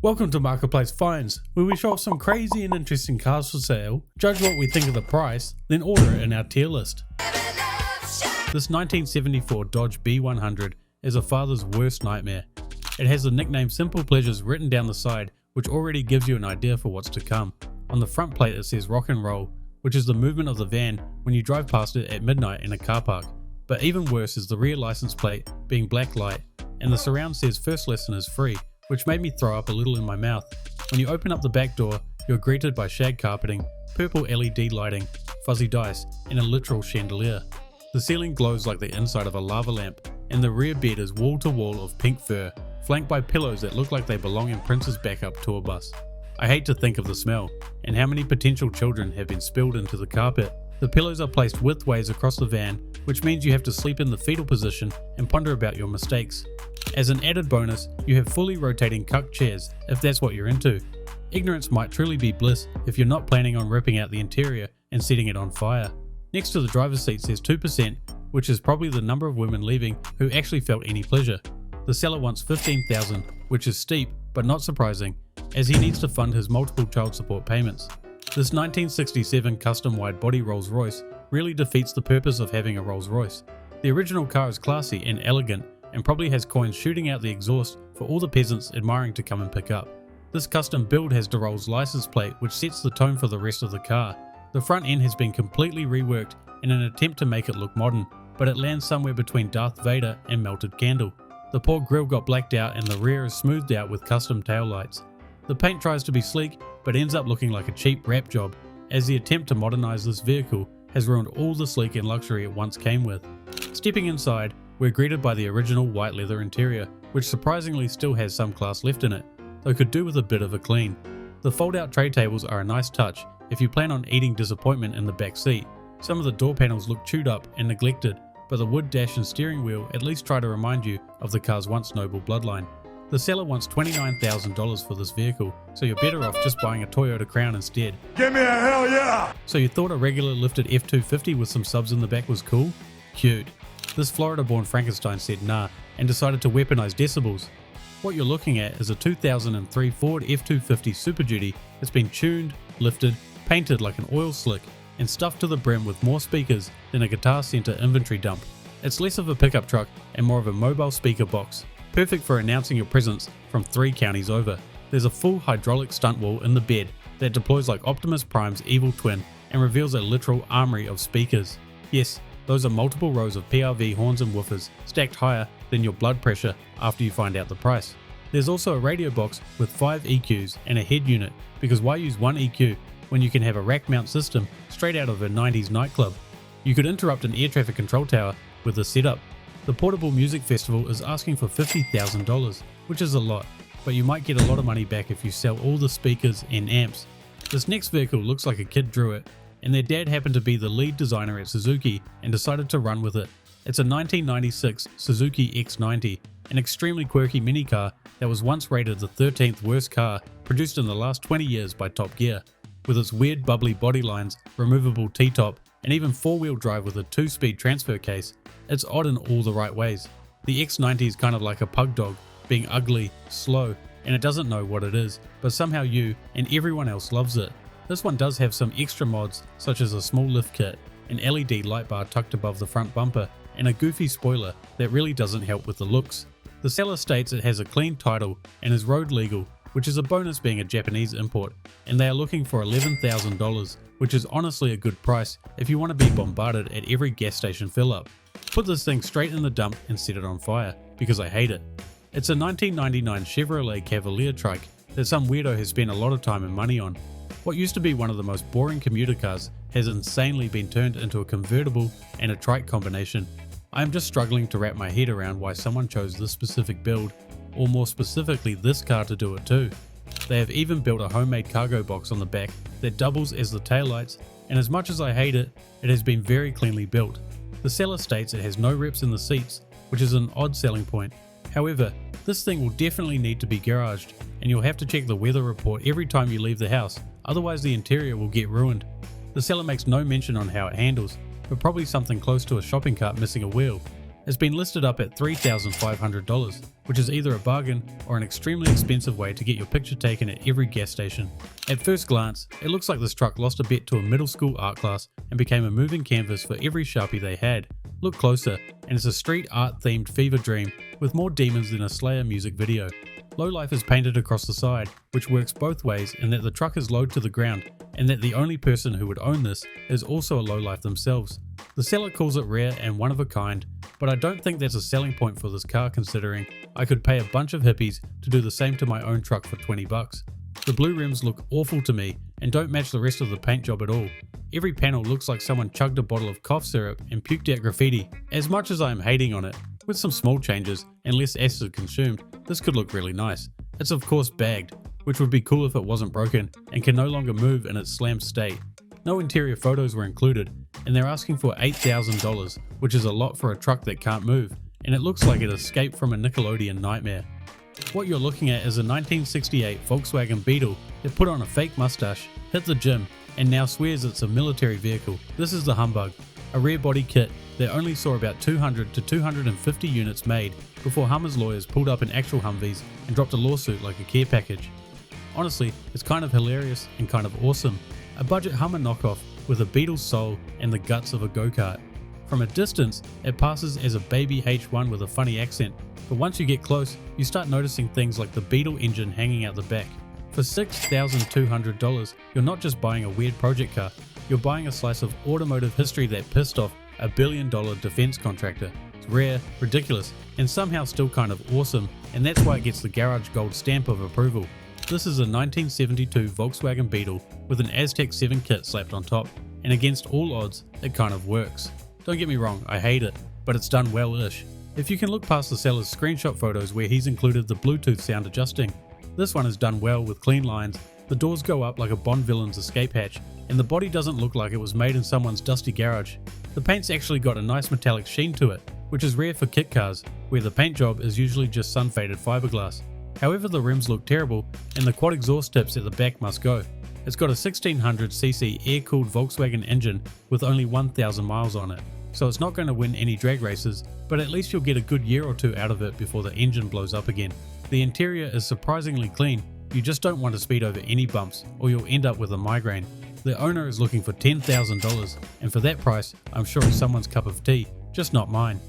Welcome to Marketplace Finds, where we show off some crazy and interesting cars for sale, judge what we think of the price, then order it in our tier list. This 1974 Dodge B100 is a father's worst nightmare. It has the nickname Simple Pleasures written down the side, which already gives you an idea for what's to come. On the front plate it says rock and roll, which is the movement of the van when you drive past it at midnight in a car park. But even worse is the rear license plate being black light, and the surround says first lesson is free, which made me throw up a little in my mouth. When you open up the back door, you're greeted by shag carpeting, purple LED lighting, fuzzy dice, and a literal chandelier. The ceiling glows like the inside of a lava lamp, and the rear bed is wall to wall of pink fur, flanked by pillows that look like they belong in Prince's backup tour bus. I hate to think of the smell, and how many potential children have been spilled into the carpet. The pillows are placed widthways across the van, which means you have to sleep in the fetal position and ponder about your mistakes. As an added bonus, you have fully rotating cuck chairs, if that's what you're into. Ignorance might truly be bliss if you're not planning on ripping out the interior and setting it on fire. Next to the driver's seat says 2%, which is probably the number of women leaving who actually felt any pleasure. The seller wants $15,000, which is steep, but not surprising, as he needs to fund his multiple child support payments. This 1967 custom-wide body RollsRoyce really defeats the purpose of having a Rolls-Royce. The original car is classy and elegant, and probably has coins shooting out the exhaust for all the peasants admiring to come and pick up. This custom build has the Rolls license plate, which sets the tone for the rest of the car. The front end has been completely reworked in an attempt to make it look modern, but it lands somewhere between Darth Vader and Melted Candle. The poor grille got blacked out and the rear is smoothed out with custom tail lights. The paint tries to be sleek, but ends up looking like a cheap wrap job, as the attempt to modernize this vehicle has ruined all the sleek and luxury it once came with. Stepping inside, we're greeted by the original white leather interior, which surprisingly still has some class left in it, though could do with a bit of a clean. The fold-out tray tables are a nice touch if you plan on eating disappointment in the back seat. Some of the door panels look chewed up and neglected, but the wood dash and steering wheel at least try to remind you of the car's once noble bloodline. The seller wants $29,000 for this vehicle, so you're better off just buying a Toyota Crown instead. Give me a hell yeah! So you thought a regular lifted F250 with some subs in the back was cool? Cute. This Florida-born Frankenstein said nah, and decided to weaponize decibels. What you're looking at is a 2003 Ford F250 Super Duty that's been tuned, lifted, painted like an oil slick, and stuffed to the brim with more speakers than a Guitar Center inventory dump. It's less of a pickup truck and more of a mobile speaker box, perfect for announcing your presence from 3 counties over. There's a full hydraulic stunt wall in the bed that deploys like Optimus Prime's evil twin and reveals a literal armory of speakers. Yes, those are multiple rows of PRV horns and woofers stacked higher than your blood pressure after you find out the price. There's also a radio box with 5 EQs and a head unit, because why use one EQ when you can have a rack mount system straight out of a 90s nightclub? You could interrupt an air traffic control tower with this setup. The Portable Music Festival is asking for $50,000, which is a lot, but you might get a lot of money back if you sell all the speakers and amps. This next vehicle looks like a kid drew it, and their dad happened to be the lead designer at Suzuki and decided to run with it. It's a 1996 Suzuki X90, an extremely quirky minicar that was once rated the 13th worst car produced in the last 20 years by Top Gear. With its weird bubbly body lines, removable T-top, and even 4-wheel drive with a 2-speed transfer case, it's odd in all the right ways. The X90 is kind of like a pug dog, being ugly, slow, and it doesn't know what it is, but somehow you and everyone else loves it. This one does have some extra mods, such as a small lift kit, an LED light bar tucked above the front bumper, and a goofy spoiler that really doesn't help with the looks. The seller states it has a clean title and is road legal, which is a bonus being a Japanese import, and they are looking for $11,000, which is honestly a good price if you want to be bombarded at every gas station fill up. Put this thing straight in the dump and set it on fire, because I hate it. It's a 1999 Chevrolet Cavalere trike that some weirdo has spent a lot of time and money on. What used to be one of the most boring commuter cars has insanely been turned into a convertible and a trike combination. I am just struggling to wrap my head around why someone chose this specific build, or more specifically this car, to do it too. They have even built a homemade cargo box on the back that doubles as the taillights, and as much as I hate it, it has been very cleanly built. The seller states it has no reps in the seats, which is an odd selling point. However, this thing will definitely need to be garaged, and you'll have to check the weather report every time you leave the house, otherwise the interior will get ruined. The seller makes no mention on how it handles, but probably something close to a shopping cart missing a wheel. It's been listed up at $3,500. which is either a bargain or an extremely expensive way to get your picture taken at every gas station. At first glance, it looks like this truck lost a bet to a middle school art class and became a moving canvas for every Sharpie they had. Look closer, and it's a street art themed fever dream with more demons than a Slayer music video. Lowlife is painted across the side, which works both ways in that the truck is low to the ground and that the only person who would own this is also a lowlife themselves. The seller calls it rare and one of a kind, but I don't think that's a selling point for this car considering I could pay a bunch of hippies to do the same to my own truck for 20 bucks. The blue rims look awful to me and don't match the rest of the paint job at all. Every panel looks like someone chugged a bottle of cough syrup and puked out graffiti. As much as I am hating on it, with some small changes and less acid consumed, this could look really nice. It's of course bagged, which would be cool if it wasn't broken and can no longer move in its slammed state. No interior photos were included, and they're asking for $8,000, which is a lot for a truck that can't move, and it looks like it escaped from a Nickelodeon nightmare. What you're looking at is a 1968 Volkswagen Beetle that put on a fake mustache, hit the gym, and now swears it's a military vehicle. This is the Humbug, a rear body kit that only saw about 200 to 250 units made before Hummer's lawyers pulled up in actual Humvees and dropped a lawsuit like a care package. Honestly, it's kind of hilarious and kind of awesome. A budget Hummer knockoff with a Beetle's soul and the guts of a go-kart. From a distance, it passes as a baby H1 with a funny accent, but once you get close, you start noticing things like the Beetle engine hanging out the back. For $6,200, you're not just buying a weird project car, you're buying a slice of automotive history that pissed off a billion-dollar defense contractor. It's rare, ridiculous, and somehow still kind of awesome, and that's why it gets the Garage Gold stamp of approval. This is a 1972 Volkswagen Beetle with an Aztec 7 kit slapped on top, and against all odds, it kind of works. Don't get me wrong, I hate it, but it's done well-ish. If you can look past the seller's screenshot photos where he's included the Bluetooth sound adjusting, this one is done well with clean lines, the doors go up like a Bond villain's escape hatch, and the body doesn't look like it was made in someone's dusty garage. The paint's actually got a nice metallic sheen to it, which is rare for kit cars, where the paint job is usually just sun-faded fiberglass. However, the rims look terrible, and the quad exhaust tips at the back must go. It's got a 1600cc air-cooled Volkswagen engine with only 1,000 miles on it, so it's not going to win any drag races, but at least you'll get a good year or two out of it before the engine blows up again. The interior is surprisingly clean, you just don't want to speed over any bumps, or you'll end up with a migraine. The owner is looking for $10,000, and for that price, I'm sure it's someone's cup of tea, just not mine.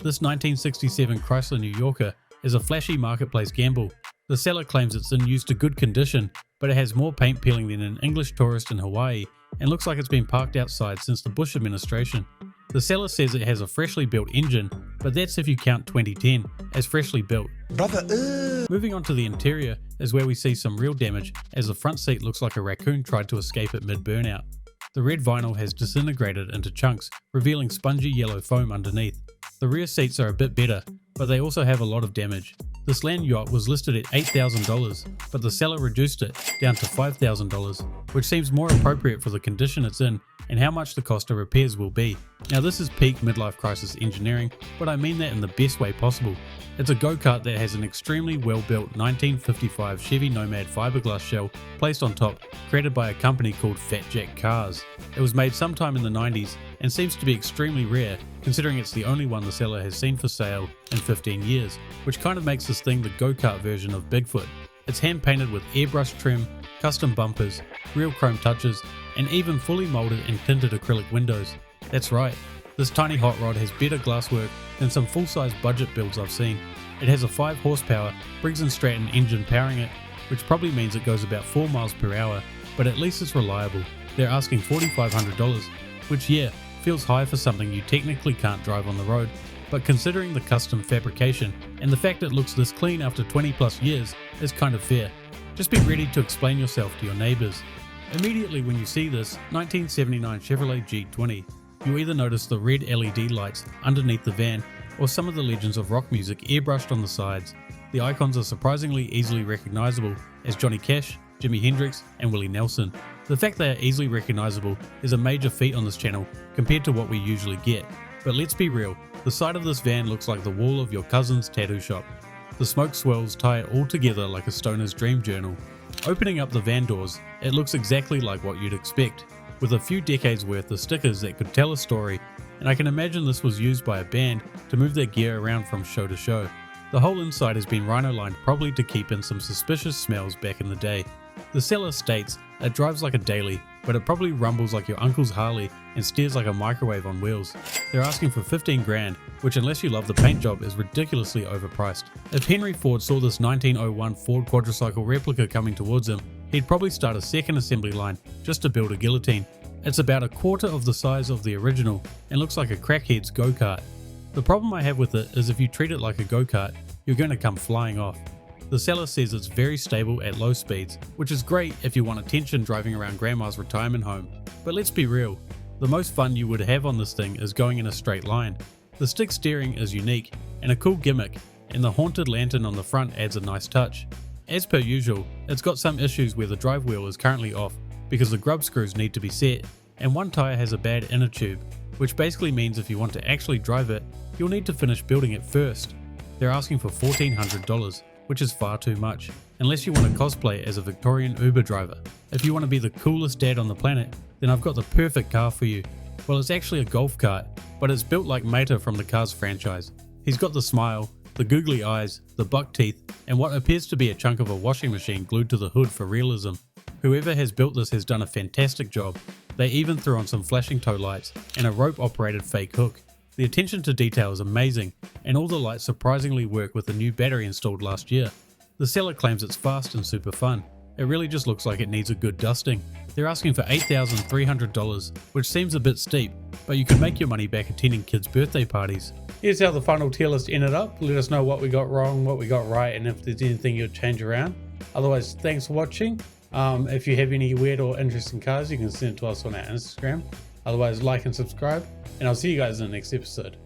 This 1967 Chrysler New Yorker is a flashy marketplace gamble. The seller claims it's in used to good condition, but it has more paint peeling than an English tourist in Hawaii, and looks like it's been parked outside since the Bush administration. The seller says it has a freshly built engine, but that's if you count 2010 as freshly built. Moving on to the interior is where we see some real damage, as the front seat looks like a raccoon tried to escape it mid-burnout. The red vinyl has disintegrated into chunks, revealing spongy yellow foam underneath. The rear seats are a bit better, but they also have a lot of damage. This land yacht was listed at $8,000, but the seller reduced it down to $5,000, which seems more appropriate for the condition it's in and how much the cost of repairs will be. Now this is peak midlife crisis engineering, but I mean that in the best way possible. It's a go-kart that has an extremely well-built 1955 Chevy Nomad fiberglass shell placed on top, created by a company called Fat Jack Cars. It was made sometime in the 90s and seems to be extremely rare, considering it's the only one the seller has seen for sale in 15 years, which kind of makes this thing the go-kart version of Bigfoot. It's hand-painted with airbrush trim, custom bumpers, real chrome touches, and even fully molded and tinted acrylic windows. That's right, this tiny hot rod has better glasswork than some full-size budget builds I've seen. It has a 5 horsepower Briggs & Stratton engine powering it, which probably means it goes about 4 miles per hour, but at least it's reliable. They're asking $4,500, which feels high for something you technically can't drive on the road, but considering the custom fabrication and the fact it looks this clean after 20 plus years is kind of fair. Just be ready to explain yourself to your neighbours. Immediately when you see this 1979 Chevrolet G20, you either notice the red LED lights underneath the van or some of the legends of rock music airbrushed on the sides. The icons are surprisingly easily recognisable as Johnny Cash, Jimi Hendrix and Willie Nelson. The fact they are easily recognisable is a major feat on this channel compared to what we usually get. But let's be real, the side of this van looks like the wall of your cousin's tattoo shop. The smoke swirls tie it all together like a stoner's dream journal. Opening up the van doors, it looks exactly like what you'd expect, with a few decades worth of stickers that could tell a story, and I can imagine this was used by a band to move their gear around from show to show. The whole inside has been rhino lined probably to keep in some suspicious smells back in the day. The seller states it drives like a daily, but it probably rumbles like your uncle's Harley and steers like a microwave on wheels. They're asking for 15 grand, which unless you love the paint job is ridiculously overpriced. If Henry Ford saw this 1901 Ford Quadricycle replica coming towards him, he'd probably start a second assembly line just to build a guillotine. It's about a quarter of the size of the original and looks like a crackhead's go-kart. The problem I have with it is if you treat it like a go-kart, you're going to come flying off. The seller says it's very stable at low speeds, which is great if you want attention driving around grandma's retirement home. But let's be real, the most fun you would have on this thing is going in a straight line. The stick steering is unique and a cool gimmick, and the haunted lantern on the front adds a nice touch. As per usual, it's got some issues where the drive wheel is currently off because the grub screws need to be set, and one tyre has a bad inner tube, which basically means if you want to actually drive it, you'll need to finish building it first. They're asking for $1,400, which is far too much, unless you want to cosplay as a Victorian Uber driver. If you want to be the coolest dad on the planet, then I've got the perfect car for you. Well, it's actually a golf cart, but it's built like Mater from the Cars franchise. He's got the smile, the googly eyes, the buck teeth, and what appears to be a chunk of a washing machine glued to the hood for realism. Whoever has built this has done a fantastic job. They even threw on some flashing toe lights and a rope-operated fake hook. The attention to detail is amazing, and all the lights surprisingly work with the new battery installed last year. The seller claims it's fast and super fun. It really just looks like it needs a good dusting. They're asking for $8,300, which seems a bit steep, but you can make your money back attending kids' birthday parties. Here's how the final tier list ended up. Let us know what we got wrong, what we got right, and if there's anything you'd change around. Otherwise, thanks for watching. If you have any weird or interesting cars, you can send it to us on our Instagram. Otherwise, like and subscribe, and I'll see you guys in the next episode.